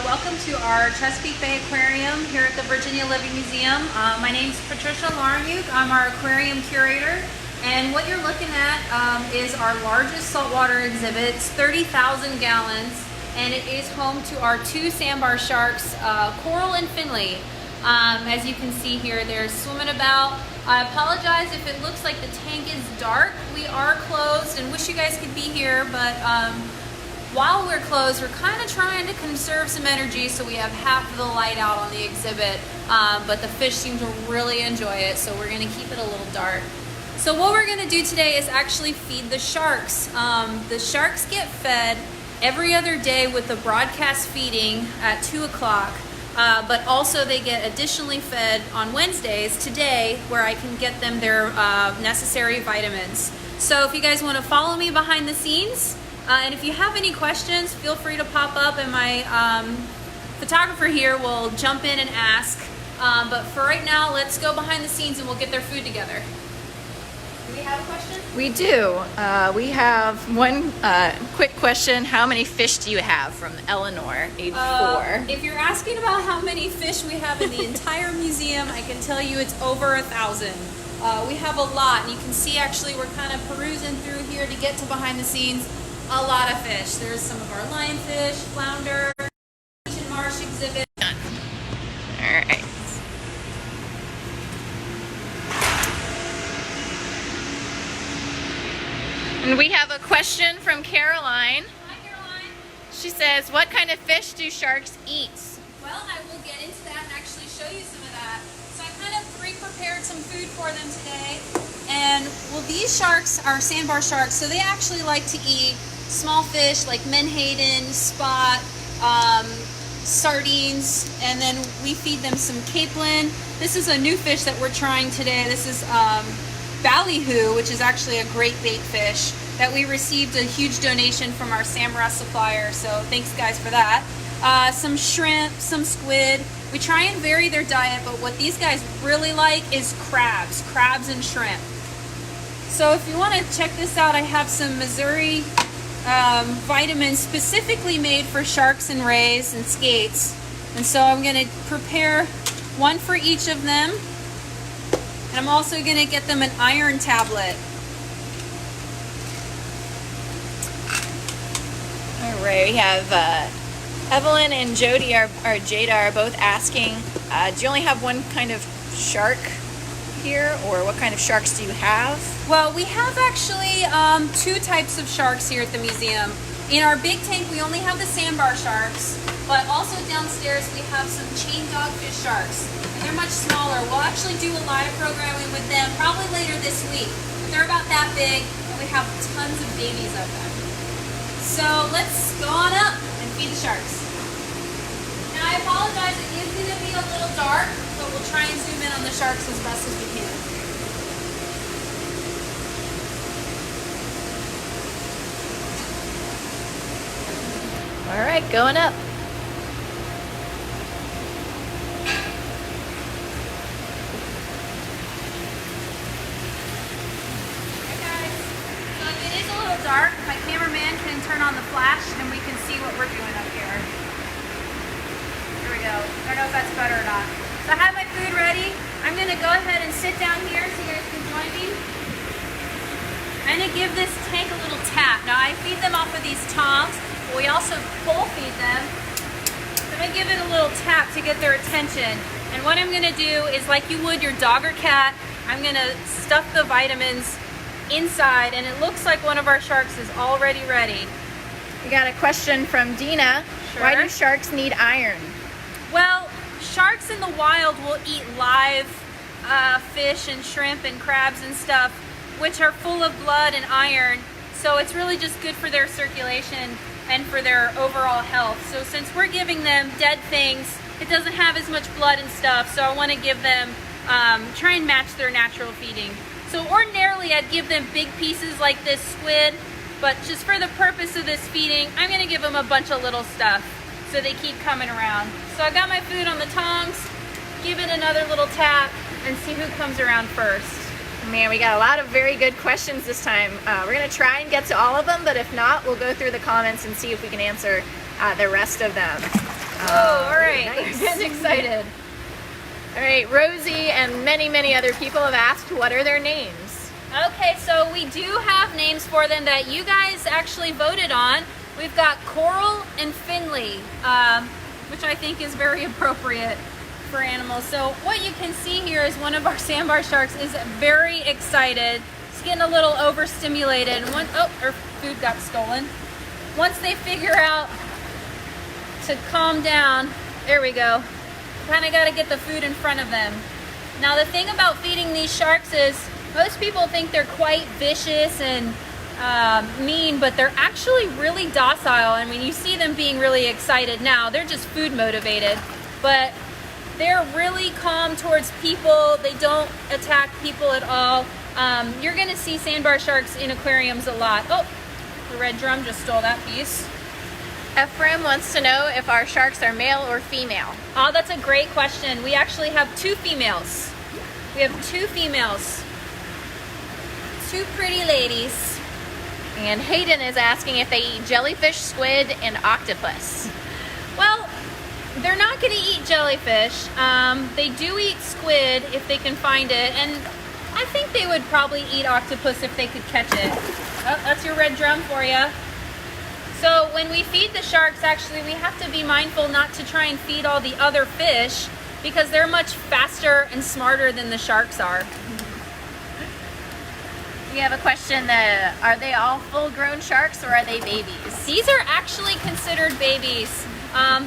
Welcome to our Chesapeake Bay Aquarium here at the Virginia Living Museum. My name is Patrycja. I'm our aquarium curator, and what you're looking at is our largest saltwater exhibit. It's 30,000 gallons, and it is home to our two sandbar sharks, Coral and Finley. As you can see here, they're swimming about. I apologize if it looks like the tank is dark. We are closed and wish you guys could be here, but while we're closed, we're kind of trying to conserve some energy, so we have half of the light out on the exhibit, but the fish seem to really enjoy it, so we're going to keep it a little dark. So what we're going to do today is actually feed the sharks. The sharks get fed every other day with the broadcast feeding at 2 o'clock, but also they get additionally fed on Wednesdays today, where I can get them their necessary vitamins. So if you guys want to follow me behind the scenes, and if you have any questions, feel free to pop up, and my photographer here will jump in and ask. But for right now, let's go behind the scenes and we'll get their food together. Do we have a question? We do. We have one quick question. How many fish do you have? From Eleanor, age 4. If you're asking about how many fish we have in the entire museum, I can tell you it's over 1,000. We have a lot, and you can see actually we're kind of perusing through here to get to behind the scenes. A lot of fish. There's some of our lionfish, flounder, beach and marsh exhibit. Done. All right. And we have a question from Caroline. Hi, Caroline. She says, what kind of fish do sharks eat? Well, I will get into that and actually show you some of that. So I kind of pre-prepared some food for them today. And, well, these sharks are sandbar sharks, so they actually like to eat small fish like menhaden, spot, sardines, and then we feed them some capelin. This is a new fish that we're trying today. This is ballyhoo, which is actually a great bait fish that we received a huge donation from our Samara supplier, so thanks guys for that. Some shrimp, some squid. We try and vary their diet, but what these guys really like is crabs and shrimp. So if you want to check this out, I have some Missouri vitamins specifically made for sharks and rays and skates, and so I'm going to prepare one for each of them, and I'm also going to get them an iron tablet. All right, we have Evelyn and Jody or Jada are both asking, do you only have one kind of shark here, or what kind of sharks do you have? Well, we have actually two types of sharks here at the museum. In our big tank, we only have the sandbar sharks, but also downstairs we have some chain dogfish sharks, and they're much smaller. We'll actually do a live programming with them probably later this week, but they're about that big, and we have tons of babies of them. So let's go on up and feed the sharks. Now I apologize, it is going to be a little dark, but we'll try and zoom in on the sharks as best as we can. All right, going up. Hey guys, so if it is a little dark, my cameraman can turn on the flash and we can see what we're doing up here. Here we go. I don't know if that's better or not. So I have my food ready. I'm going to go ahead and sit down here so you guys can join me. I'm going to give this tank a little tap. Now I feed them off of these tongs, but we also pole feed them. So I'm going to give it a little tap to get their attention. And what I'm going to do is, like you would your dog or cat, I'm going to stuff the vitamins inside, and it looks like one of our sharks is already ready. We got a question from Dina. Sure. Why do sharks need iron? Well, sharks in the wild will eat live fish and shrimp and crabs and stuff, which are full of blood and iron. So it's really just good for their circulation and for their overall health. So since we're giving them dead things, it doesn't have as much blood and stuff. So I want to give them, try and match their natural feeding. So ordinarily I'd give them big pieces like this squid, but just for the purpose of this feeding, I'm going to give them a bunch of little stuff so they keep coming around. So I got my food on the tongs, give it another little tap, and see who comes around first. Man, we got a lot of very good questions this time. We're going to try and get to all of them, but if not, we'll go through the comments and see if we can answer the rest of them. Oh, all right. Nice. We're getting excited. All right, Rosie and many, many other people have asked what are their names. Okay, so we do have names for them that you guys actually voted on. We've got Coral and Finley, which I think is very appropriate for animals. So what you can see here is one of our sandbar sharks is very excited. It's getting a little overstimulated. And her food got stolen. Once they figure out to calm down, there we go. Kind of got to get the food in front of them. Now the thing about feeding these sharks is most people think they're quite vicious and mean, but they're actually really docile. I mean, you see them being really excited now. They're just food motivated, but they're really calm towards people. They don't attack people at all. You're gonna see sandbar sharks in aquariums a lot. Oh, the red drum just stole that piece. Ephraim wants to know if our sharks are male or female. Oh, that's a great question. We actually have two females. We have two females. Two pretty ladies. And Hayden is asking if they eat jellyfish, squid, and octopus. Well, they're not going to eat jellyfish. They do eat squid if they can find it, and I think they would probably eat octopus if they could catch it. Oh, that's your red drum for you. So when we feed the sharks, actually, we have to be mindful not to try and feed all the other fish because they're much faster and smarter than the sharks are. We have a question that are they all full-grown sharks or are they babies? These are actually considered babies.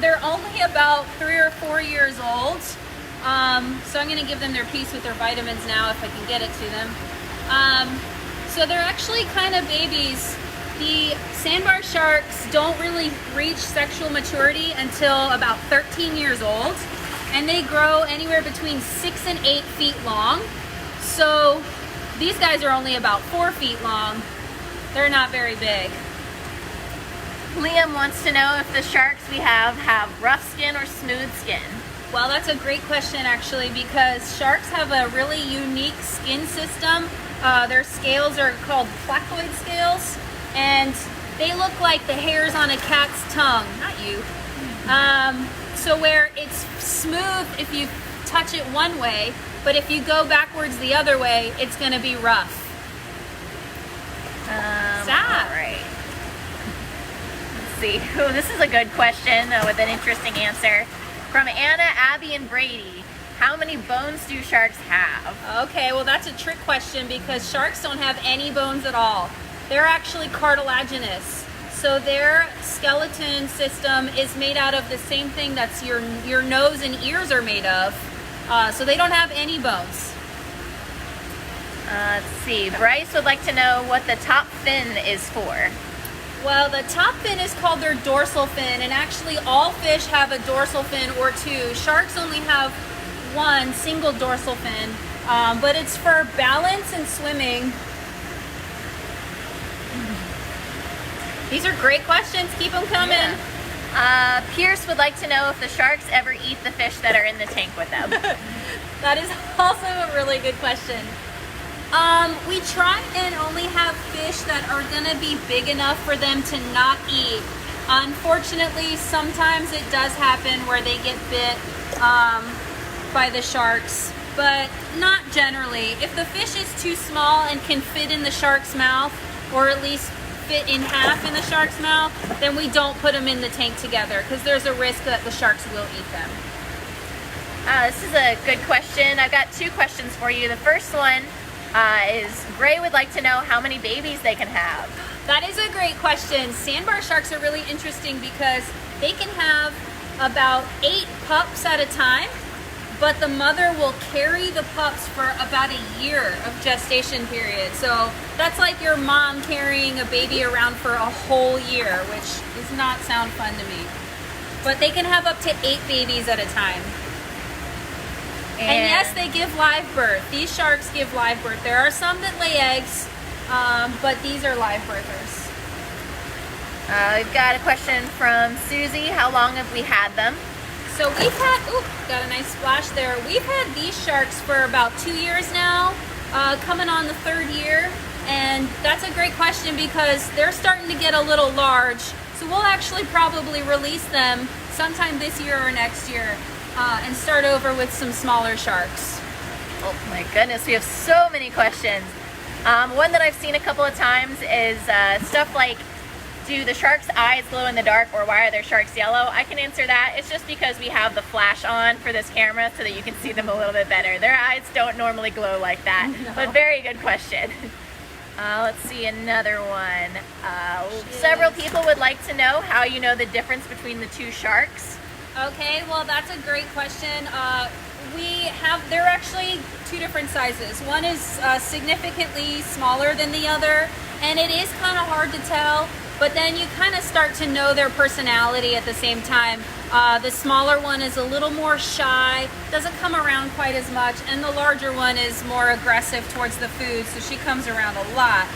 They're only about 3 or 4 years old. So I'm going to give them their piece with their vitamins now if I can get it to them. So they're actually kind of babies. The sandbar sharks don't really reach sexual maturity until about 13 years old, and they grow anywhere between 6 and 8 feet long. So these guys are only about 4 feet long. They're not very big. Liam wants to know if the sharks we have rough skin or smooth skin. Well, that's a great question actually, because sharks have a really unique skin system. Their scales are called placoid scales, and they look like the hairs on a cat's tongue. Not you. So where it's smooth if you touch it one way, but if you go backwards the other way, it's going to be rough. Stop. All right. Let's see. Oh, this is a good question with an interesting answer. From Anna, Abby, and Brady. How many bones do sharks have? Okay, well that's a trick question because sharks don't have any bones at all. They're actually cartilaginous. So their skeleton system is made out of the same thing that's your nose and ears are made of. So they don't have any bones. Let's see. Bryce would like to know what the top fin is for. Well, the top fin is called their dorsal fin, and actually all fish have a dorsal fin or two. Sharks only have one single dorsal fin, but it's for balance and swimming. These are great questions. Keep them coming. Yeah. Pierce would like to know if the sharks ever eat the fish that are in the tank with them. That is also a really good question. We try and only have fish that are gonna be big enough for them to not eat. Unfortunately, sometimes it does happen where they get bit by the sharks, but not generally. If the fish is too small and can fit in the shark's mouth, or at least fit in half in the shark's mouth, then we don't put them in the tank together because there's a risk that the sharks will eat them. This is a good question. I've got two questions for you. The first one is Gray would like to know how many babies they can have. That is a great question. Sandbar sharks are really interesting because they can have about 8 pups at a time, but the mother will carry the pups for about a year of gestation period. So that's like your mom carrying a baby around for a whole year, which does not sound fun to me. But they can have up to 8 babies at a time. And yes, they give live birth. These sharks give live birth. There are some that lay eggs, but these are live birthers. We've got a question from Susie. How long have we had them? So we've had, got a nice splash there. We've had these sharks for about 2 years now, coming on the 3rd year. And that's a great question because they're starting to get a little large. So we'll actually probably release them sometime this year or next year and start over with some smaller sharks. Oh my goodness, we have so many questions. One that I've seen a couple of times is stuff like, do the sharks' eyes glow in the dark, or why are their sharks yellow? I can answer that. It's just because we have the flash on for this camera so that you can see them a little bit better. Their eyes don't normally glow like that, No. but very good question. Let's see another one. Several people would like to know how you know the difference between the two sharks. Okay, well that's a great question. They're actually two different sizes. One is significantly smaller than the other, and it is kind of hard to tell, but then you kind of start to know their personality at the same time. The smaller one is a little more shy, doesn't come around quite as much, and the larger one is more aggressive towards the food, so she comes around a lot.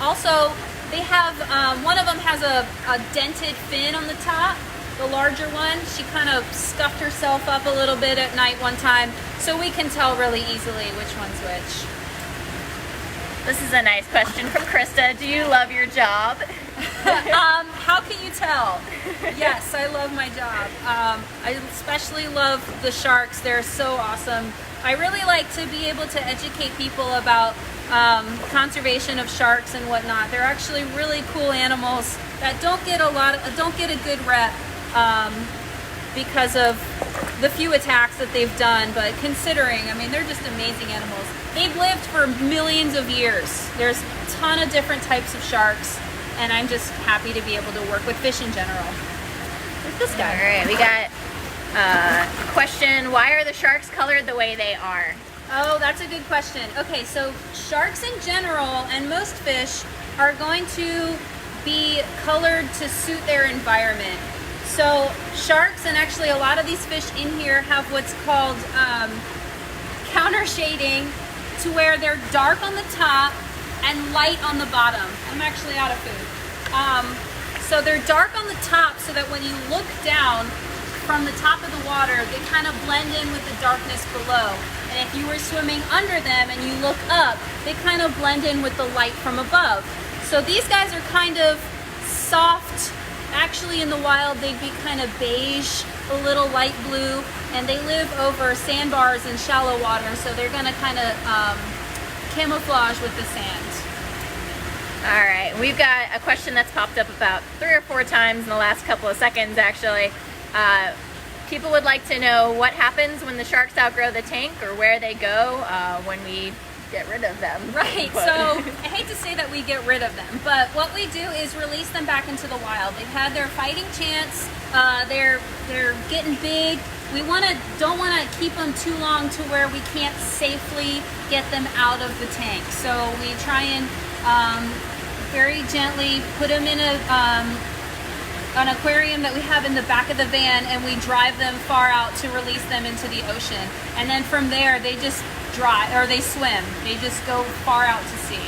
Also, they have, one of them has a dented fin on the top. The larger one, she kind of stuffed herself up a little bit at night one time, so we can tell really easily which one's which. This is a nice question from Krista. Do you love your job? How can you tell? Yes, I love my job. I especially love the sharks. They're so awesome. I really like to be able to educate people about conservation of sharks and whatnot. They're actually really cool animals that don't get a good rep because of the few attacks that they've done, but considering, I mean, they're just amazing animals. They've lived for millions of years. There's a ton of different types of sharks, and I'm just happy to be able to work with fish in general. Like this guy. All right, we got a question. Why are the sharks colored the way they are? Oh, that's a good question. Okay, so sharks in general, and most fish, are going to be colored to suit their environment. So sharks, and actually a lot of these fish in here, have what's called counter shading, to where they're dark on the top and light on the bottom. I'm actually out of food. So they're dark on the top so that when you look down from the top of the water, they kind of blend in with the darkness below. And if you were swimming under them and you look up, they kind of blend in with the light from above. So these guys are kind of soft. Actually, in the wild, they'd be kind of beige, a little light blue, and they live over sandbars and shallow water, so they're going to kind of camouflage with the sand. All right, we've got a question that's popped up about 3 or 4 times in the last couple of seconds, actually. People would like to know what happens when the sharks outgrow the tank, or where they go when we get rid of them. Right, so I hate to say that we get rid of them, but what we do is release them back into the wild. They've had their fighting chance, they're getting big. We don't want to keep them too long to where we can't safely get them out of the tank. So we try and very gently put them in an aquarium that we have in the back of the van, and we drive them far out to release them into the ocean. And then from there, they just they swim. They just go far out to sea.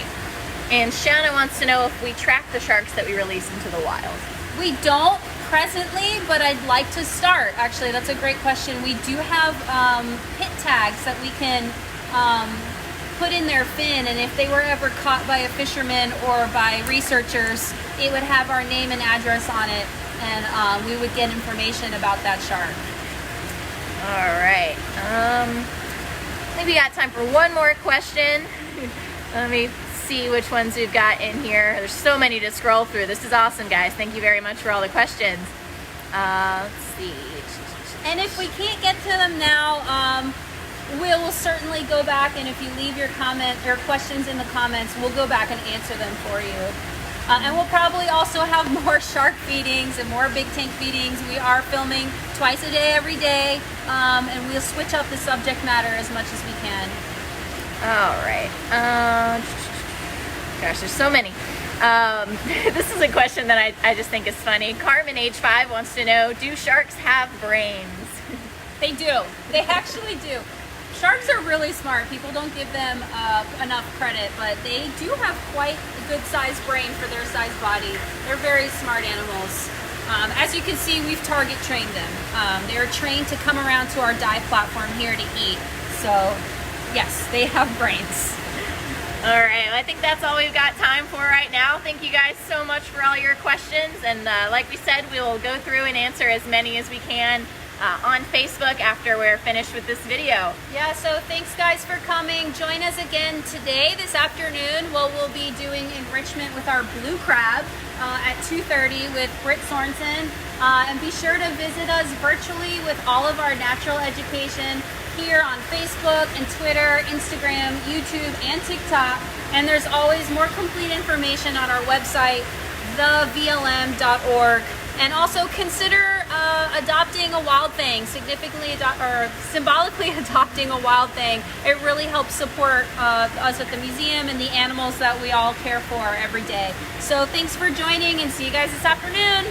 And Shanna wants to know if we track the sharks that we release into the wild. We don't presently, but I'd like to start. Actually, that's a great question. We do have pit tags that we can put in their fin, and if they were ever caught by a fisherman or by researchers, it would have our name and address on it, and we would get information about that shark. All right. I think we got time for one more question. Let me see which ones we've got in here. There's so many to scroll through. This is awesome, guys. Thank you very much for all the questions. Let's see. And if we can't get to them now, we'll certainly go back, and if you leave your comment or questions in the comments, we'll go back and answer them for you. And we'll probably also have more shark feedings and more big tank feedings. We are filming twice a day, every day, and we'll switch up the subject matter as much as we can. All right. Gosh, there's so many. This is a question that I just think is funny. Carmen H5 wants to know, do sharks have brains? They do. They actually do. Sharks are really smart. People don't give them enough credit, but they do have quite a good sized brain for their size body. They're very smart animals. As you can see, we've target trained them. They're trained to come around to our dive platform here to eat. So yes, they have brains. All right, well, I think that's all we've got time for right now. Thank you guys so much for all your questions. And like we said, we will go through and answer as many as we can on Facebook after we're finished with this video. Yeah, so thanks guys for coming. Join us again today, this afternoon. We'll be doing enrichment with our blue crab at 2:30 with Britt Sorensen. And be sure to visit us virtually with all of our natural education here on Facebook and Twitter, Instagram, YouTube, and TikTok. And there's always more complete information on our website, thevlm.org. And also consider adopting a wild thing, symbolically adopting a wild thing. It really helps support us at the museum and the animals that we all care for every day. So thanks for joining, and see you guys this afternoon.